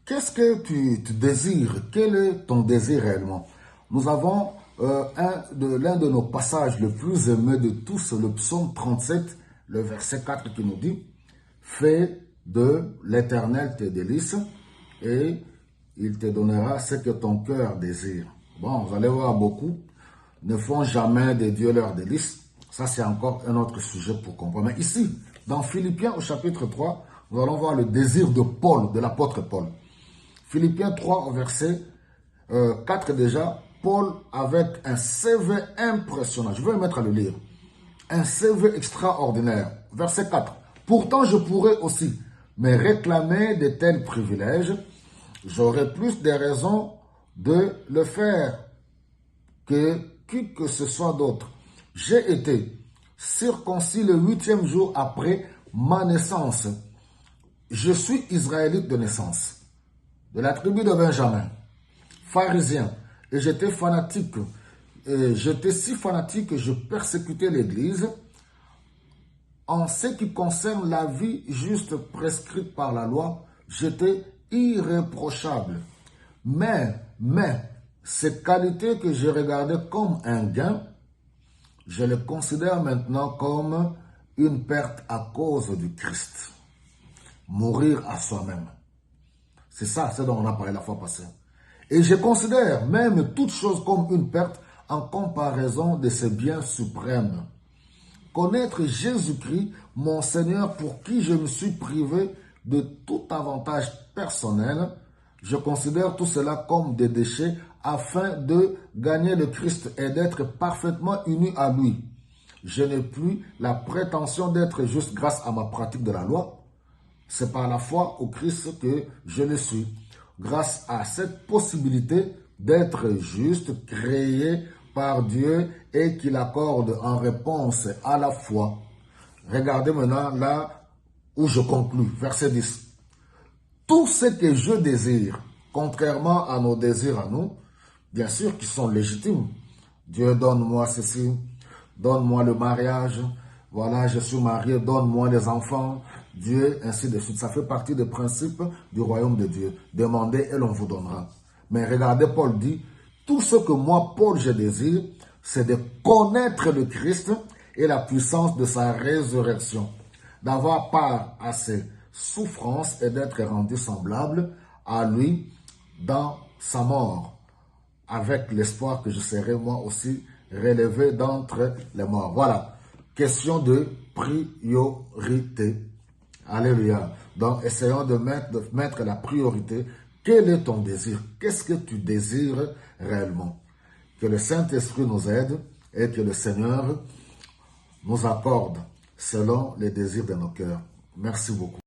Qu'est-ce que tu désires? Quel est ton désir réellement? Nous avons l'un de nos passages le plus aimé de tous, le psaume 37, le verset 4 qui nous dit: fais de l'Éternel tes délices et il te donnera ce que ton cœur désire. Bon, vous allez voir, beaucoup ne font jamais de Dieu leurs délices. Ça, c'est encore un autre sujet pour comprendre. Mais ici, dans Philippiens au chapitre 3, nous allons voir le désir de Paul, de l'apôtre Paul. Philippiens 3 au verset 4 déjà, Paul avec un CV impressionnant. Je vais me mettre à le lire. Un CV extraordinaire. Verset 4. Pourtant, je pourrais aussi me réclamer de tels privilèges. J'aurais plus de raisons de le faire que qui que ce soit d'autre. J'ai été circoncis le 8e jour après ma naissance. Je suis israélite de naissance, de la tribu de Benjamin, pharisien, et j'étais fanatique. J'étais si fanatique que je persécutais l'Église. En ce qui concerne la vie juste prescrite par la loi, j'étais irréprochable. Mais, ces qualités que je regardais comme un gain, je les considère maintenant comme une perte à cause du Christ. Mourir à soi-même. C'est ça, c'est dont on a parlé la fois passée. Et je considère même toute chose comme une perte en comparaison de ces biens suprêmes. Connaître Jésus-Christ, mon Seigneur, pour qui je me suis privé de tout avantage personnel, je considère tout cela comme des déchets afin de gagner le Christ et d'être parfaitement uni à lui. Je n'ai plus la prétention d'être juste grâce à ma pratique de la loi. C'est par la foi au Christ que je le suis. Grâce à cette possibilité d'être juste, créé par Dieu et qu'il accorde en réponse à la foi. Regardez maintenant là où je conclus, verset 10. Tout ce que je désire, contrairement à nos désirs à nous, bien sûr qui sont légitimes. Dieu, donne-moi ceci, donne-moi le mariage, voilà, je suis marié, donne-moi les enfants, Dieu, ainsi de suite. Ça fait partie des principes du royaume de Dieu. Demandez et l'on vous donnera. Mais regardez, Paul dit, tout ce que moi, Paul, je désire, c'est de connaître le Christ et la puissance de sa résurrection, d'avoir part à ses souffrances et d'être rendu semblable à lui dans sa mort, avec l'espoir que je serai moi aussi relevé d'entre les morts. Voilà, question de priorité. Alléluia. Donc, essayons de mettre la priorité. Quel est ton désir? Qu'est-ce que tu désires réellement? Que le Saint-Esprit nous aide et que le Seigneur nous accorde selon les désirs de nos cœurs. Merci beaucoup.